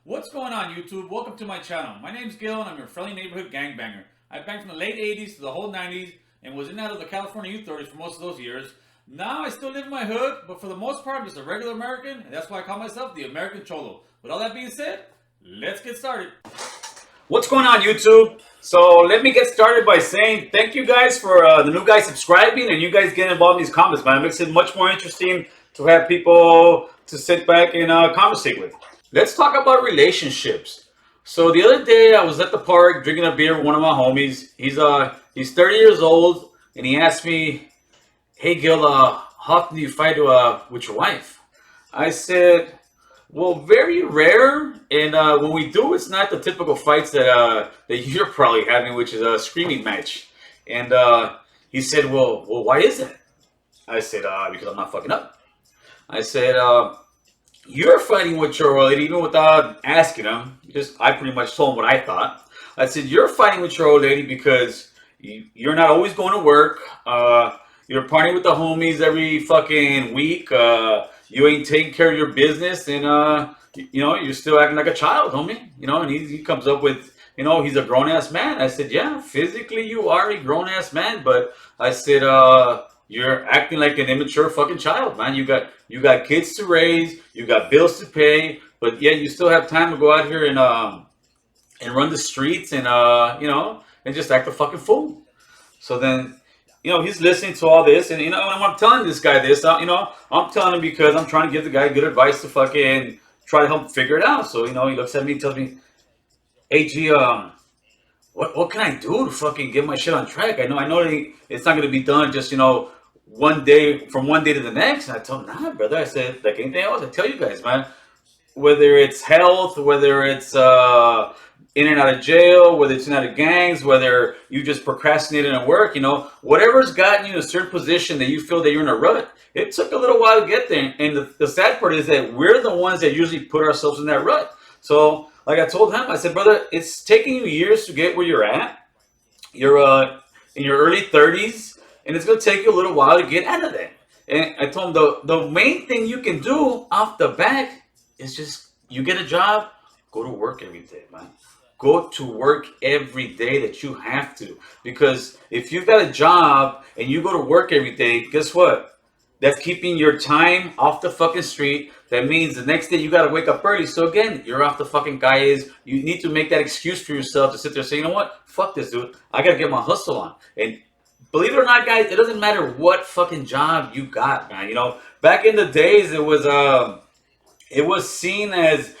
What's going on, YouTube? Welcome to my channel. My name's Gil and I'm your friendly neighborhood gangbanger. I banged from the late 80s to the whole 90s and was in and out of the California youth authorities for most of those years. Now I still live in my hood, but for the most part I'm just a regular American, and that's why I call myself the American Cholo. With all that being said, let's get started. What's going on, YouTube? So let me get started by saying thank you guys for the new guys subscribing and you guys getting involved in these comments, man. It makes it much more interesting to have people to sit back and conversate with. Let's talk about relationships. So the other day I was at the park drinking a beer with one of my homies. He's 30 years old and he asked me, "Hey Gil, how often do you fight with your wife?" I said, "Well, very rare, and when we do, it's not the typical fights that you're probably having, which is a screaming match." And he said, "Well, why is that?" I said, "Because I'm not fucking up." I said, "You're fighting with your old lady even without asking him." Because I pretty much told him what I thought. I said, "You're fighting with your old lady because you're not always going to work. You're partying with the homies every fucking week. You ain't taking care of your business, and you're still acting like a child, homie. And he comes up with, he's a grown ass man." I said, "Yeah, physically you are a grown ass man, but," I said, "you're acting like an immature fucking child, man. You got kids to raise, you got bills to pay, but yet you still have time to go out here and run the streets and and just act a fucking fool." So then, he's listening to all this, and I'm telling this guy this, I'm telling him because I'm trying to give the guy good advice to fucking try to help him figure it out. So he looks at me and tells me, "Hey G, what can I do to fucking get my shit on track? I know that it's not gonna be done just one day to the next." And I told him, "Nah, brother," I said, "like anything else, I tell you guys, man, whether it's health, whether it's in and out of jail, whether it's in and out of gangs, whether you just procrastinated at work, whatever's gotten you in a certain position that you feel that you're in a rut, it took a little while to get there." And the sad part is that we're the ones that usually put ourselves in that rut. So like I told him, I said, "Brother, it's taking you years to get where you're at. You're in your early 30s, and it's going to take you a little while to get out of that." And I told him the main thing you can do off the back is just you get a job, go to work every day, man. Go to work every day that you have to. Because if you've got a job and you go to work every day, guess what? That's keeping your time off the fucking street. That means the next day you got to wake up early. So again, you're off the fucking guys. You need to make that excuse for yourself to sit there and say, "You know what? Fuck this, dude. I got to get my hustle on." And believe it or not, guys, it doesn't matter what fucking job you got, man. Back in the days, it was seen as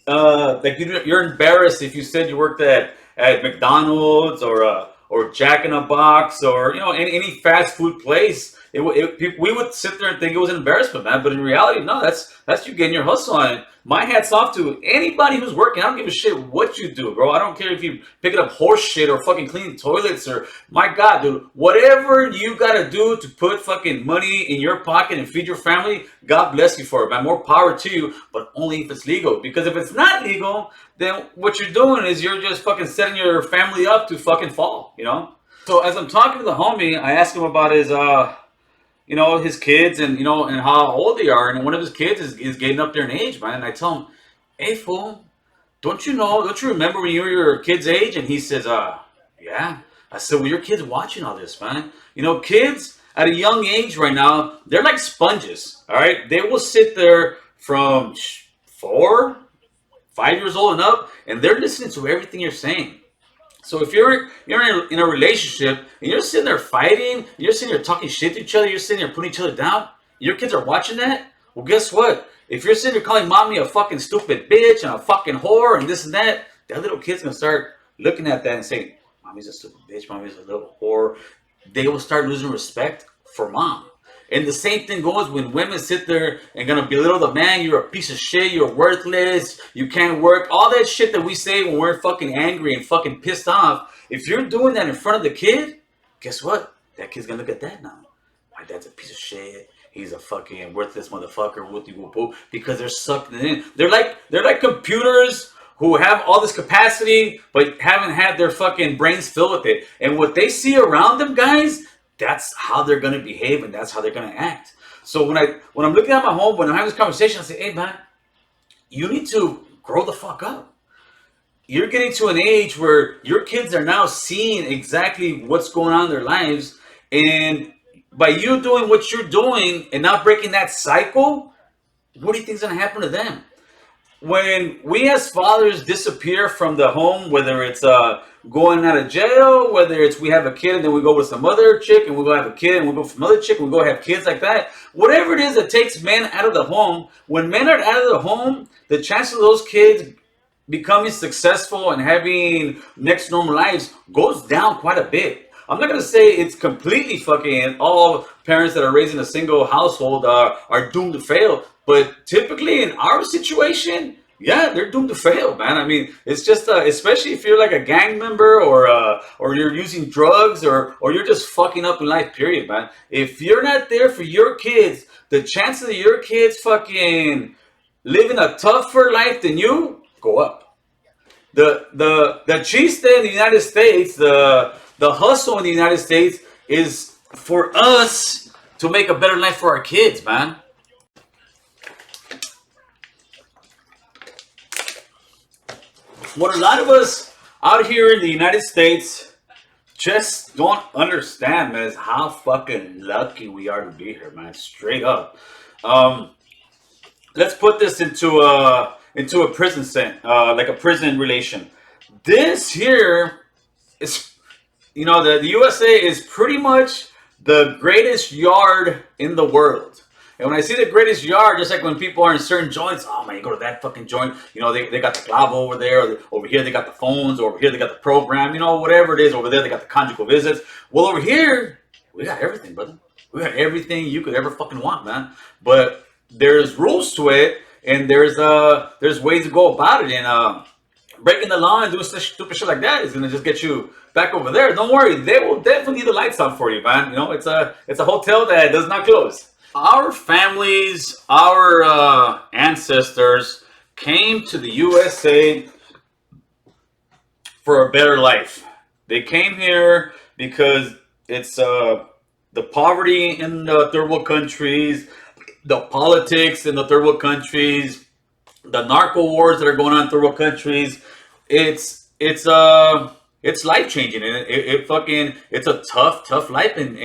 like you're embarrassed if you said you worked at McDonald's or Jack in a Box or any fast food place. We would sit there and think it was an embarrassment, man. But in reality, no, that's you getting your hustle on it. My hat's off to anybody who's working. I don't give a shit what you do, bro. I don't care if you picking up horse shit or fucking cleaning toilets or, my God, dude, whatever you gotta do to put fucking money in your pocket and feed your family, God bless you for it, man. More power to you, but only if it's legal. Because if it's not legal, then what you're doing is you're just fucking setting your family up to fucking fall, So as I'm talking to the homie, I asked him about his kids and and how old they are, and one of his kids is getting up there in age, man. And I tell him, "Hey fool, don't you remember when you were your kid's age?" And he says, "Yeah." I said, "Well, your kid's watching all this, man. Kids at a young age right now, they're like sponges. All right, they will sit there from 4, 5 years old and up, and they're listening to everything you're saying. So if you're in a relationship and you're sitting there fighting, you're sitting there talking shit to each other, you're sitting there putting each other down, your kids are watching that, well, guess what? If you're sitting there calling mommy a fucking stupid bitch and a fucking whore and this and that little kid's gonna start looking at that and saying, "Mommy's a stupid bitch, mommy's a little whore." They will start losing respect for mom. And the same thing goes when women sit there and gonna belittle the man. "You're a piece of shit. You're worthless. You can't work." All that shit that we say when we're fucking angry and fucking pissed off. If you're doing that in front of the kid, guess what? That kid's gonna look at that now. "My dad's a piece of shit. He's a fucking worthless motherfucker." Because they're sucked in. They're like computers who have all this capacity but haven't had their fucking brains filled with it. And what they see around them, guys, that's how they're gonna behave and that's how they're gonna act. So when I'm looking at my home, when I'm having this conversation, I say, "Hey man, you need to grow the fuck up. You're getting to an age where your kids are now seeing exactly what's going on in their lives, and by you doing what you're doing and not breaking that cycle, what do you think is going to happen to them? When we as fathers disappear from the home, whether it's going out of jail, whether it's we have a kid and then we go with some other chick and we go have a kid and we go from another chick and we go have kids like that, whatever it is that takes men out of the home, when men are out of the home, the chances of those kids becoming successful and having next normal lives goes down quite a bit. I'm not going to say it's completely fucking all parents that are raising a single household are doomed to fail. But typically in our situation, yeah, they're doomed to fail, man. I mean, it's just, especially if you're like a gang member or you're using drugs or you're just fucking up in life, period, man. If you're not there for your kids, the chances of your kids fucking living a tougher life than you go up. The cheese in the United States, the hustle in the United States is for us to make a better life for our kids, man. What a lot of us out here in the United States just don't understand, man, is how fucking lucky we are to be here, man. Straight up. Let's put this into a prison like a prison relation. This here is, the USA is pretty much the greatest yard in the world. And when I say the greatest yard, just like when people are in certain joints, oh man, you go to that fucking joint, they got the clavo over there, or over here they got the phones, or over here they got the program, whatever it is, over there they got the conjugal visits. Well, over here, we got everything, brother. We got everything you could ever fucking want, man. But there's rules to it, and there's ways to go about it, and breaking the law and doing such stupid shit like that is gonna just get you back over there. Don't worry, they will definitely leave the lights on for you, man. It's a hotel that does not close. Our families, our ancestors came to the USA for a better life. They came here because it's the poverty in the third world countries, the politics in the third world countries, the narco wars that are going on in third world countries. It's life changing, and it's a tough life in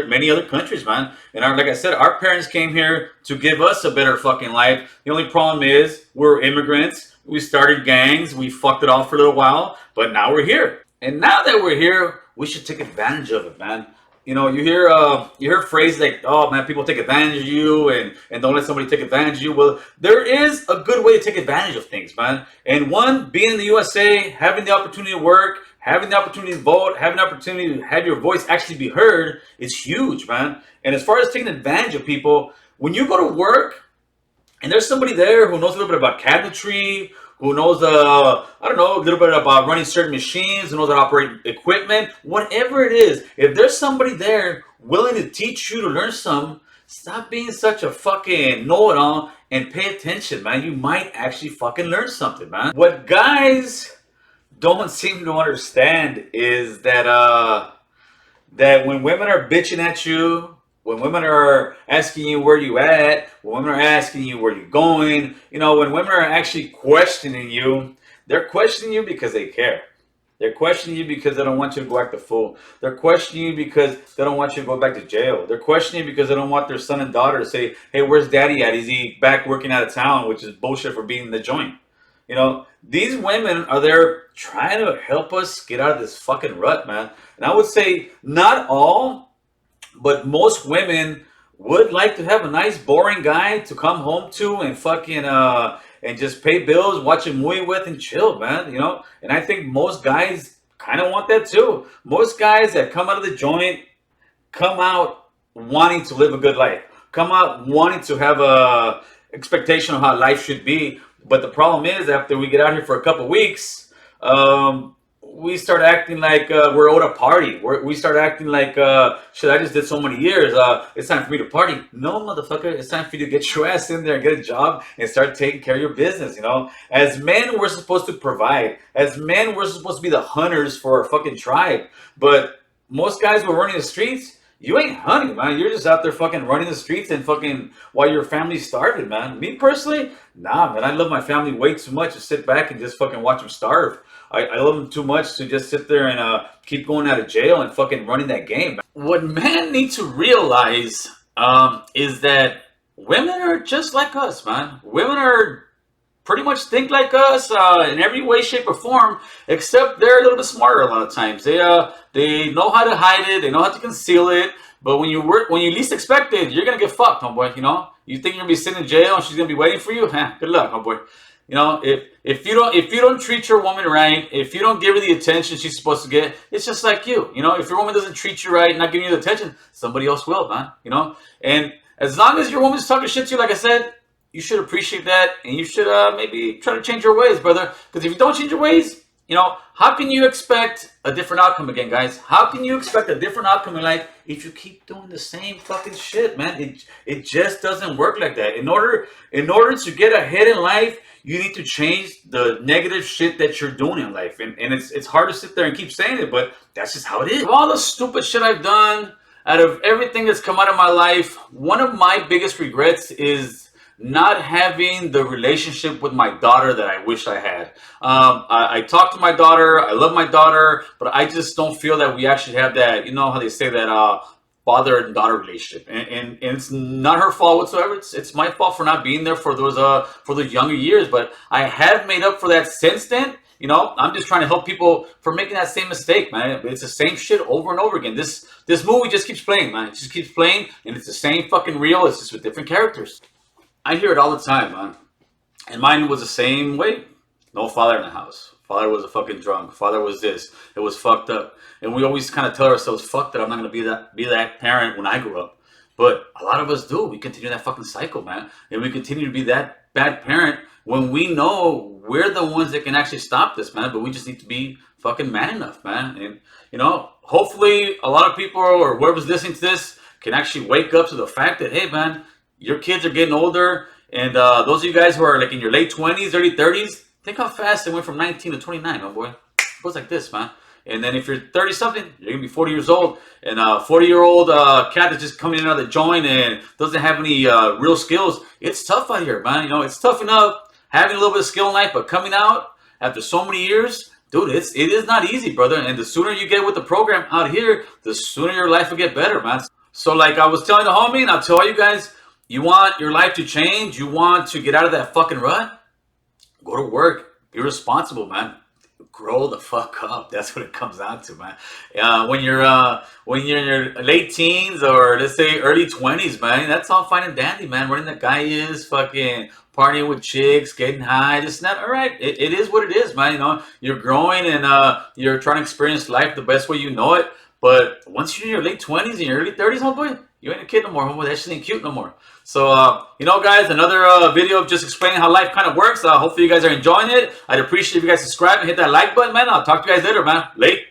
many other countries, man. And like I said, our parents came here to give us a better fucking life. The only problem is we're immigrants. We started gangs. We fucked it off for a little while, but now we're here. And now that we're here, we should take advantage of it, man. You hear phrases like, oh man, people take advantage of you and don't let somebody take advantage of you. Well, there is a good way to take advantage of things, man. And one, being in the USA, having the opportunity to work, having the opportunity to vote, having the opportunity to have your voice actually be heard is huge, man. And as far as taking advantage of people, when you go to work and there's somebody there who knows a little bit about cabinetry, who knows, a little bit about running certain machines, who knows how to operate equipment, whatever it is, if there's somebody there willing to teach you to learn some, stop being such a fucking know-it-all and pay attention, man. You might actually fucking learn something, man. What guys don't seem to understand is that that when women are bitching at you, when women are asking you where you at, when women are asking you where you're going, when women are actually questioning you, they're questioning you because they care. They're questioning you because they don't want you to go act a fool. They're questioning you because they don't want you to go back to jail. They're questioning you because they don't want their son and daughter to say, hey, where's daddy at? Is he back working out of town? Which is bullshit for being in the joint. These women are there trying to help us get out of this fucking rut, man. And I would say not all, but most women would like to have a nice boring guy to come home to and fucking and just pay bills, watch a movie with, and chill, man. And I think most guys kind of want that too. Most guys that come out of the joint come out wanting to live a good life, come out wanting to have a expectation of how life should be. But the problem is, after we get out here for a couple weeks, we start acting like we're owed a party. We start acting like, shit, I just did so many years. It's time for me to party. No, motherfucker. It's time for you to get your ass in there and get a job and start taking care of your business, As men, we're supposed to provide. As men, we're supposed to be the hunters for our fucking tribe. But most guys who are running the streets, you ain't hunting, man. You're just out there fucking running the streets and fucking while your family's starving, man. Me personally, nah, man. I love my family way too much to sit back and just fucking watch them starve. I love them too much to just sit there and keep going out of jail and fucking running that game. What men need to realize is that women are just like us, man. Women are pretty much think like us in every way, shape, or form, except they're a little bit smarter a lot of times. They know how to hide it, they know how to conceal it. But when you least expect it, you're gonna get fucked, homeboy. You know, you think you're gonna be sitting in jail and she's gonna be waiting for you? Good luck, homeboy. You know, if you don't treat your woman right, if you don't give her the attention she's supposed to get, it's just like you. You know, if your woman doesn't treat you right, not giving you the attention, somebody else will, man. You know, and as long as your woman's talking shit to you, like I said, you should appreciate that, and you should maybe try to change your ways, brother. Because if you don't change your ways, you know, how can you expect a different outcome again, guys? How can you expect a different outcome in life if you keep doing the same fucking shit, man? It just doesn't work like that. In order to get ahead in life, you need to change the negative shit that you're doing in life. And it's hard to sit there and keep saying it, but that's just how it is. Of all the stupid shit I've done, out of everything that's come out of my life, one of my biggest regrets is not having the relationship with my daughter that I wish I had. I talk to my daughter, I love my daughter, but I just don't feel that we actually have that, you know how they say that father and daughter relationship. And it's not her fault whatsoever. It's my fault for not being there for those younger years, but I have made up for that since then. You know, I'm just trying to help people from making that same mistake, man. It's the same shit over and over again. This movie just keeps playing, man. It just keeps playing, and it's the same fucking reel. It's just with different characters. I hear it all the time, man. And mine was the same way. No father in the house. Father was a fucking drunk. Father was this. It was fucked up. And we always kind of tell ourselves, fuck that, I'm not going to be that parent when I grow up. But a lot of us do. We continue that fucking cycle, man. And we continue to be that bad parent when we know we're the ones that can actually stop this, man. But we just need to be fucking man enough, man. And, you know, hopefully a lot of people or whoever's listening to this can actually wake up to the fact that, hey, man, your kids are getting older, and those of you guys who are like in your late 20s, early 30s, think how fast it went from 19 to 29, my boy. It goes like this, man. And then if you're 30-something, you're going to be 40 years old, and a 40-year-old cat that's just coming in out of the joint and doesn't have any real skills. It's tough out here, man. You know, it's tough enough having a little bit of skill in life, but coming out after so many years, dude, it is not easy, brother. And the sooner you get with the program out here, the sooner your life will get better, man. So like I was telling the homie, and I'll tell you guys, you want your life to change? You want to get out of that fucking rut? Go to work. Be responsible, man. Grow the fuck up. That's what it comes down to, man. When you're in your late teens or let's say early 20s, man, that's all fine and dandy, man. Running the guy is fucking partying with chicks, getting high, this and that. All right, it is what it is, man. You know, you're growing and you're trying to experience life the best way you know it. But once you're in your late 20s and your early 30s, homeboy, you ain't a kid no more, homeboy. That shit ain't cute no more. So, you know, guys, another video of just explaining how life kind of works. Hopefully you guys are enjoying it. I'd appreciate if you guys subscribe and hit that like button, man. I'll talk to you guys later, man. Late.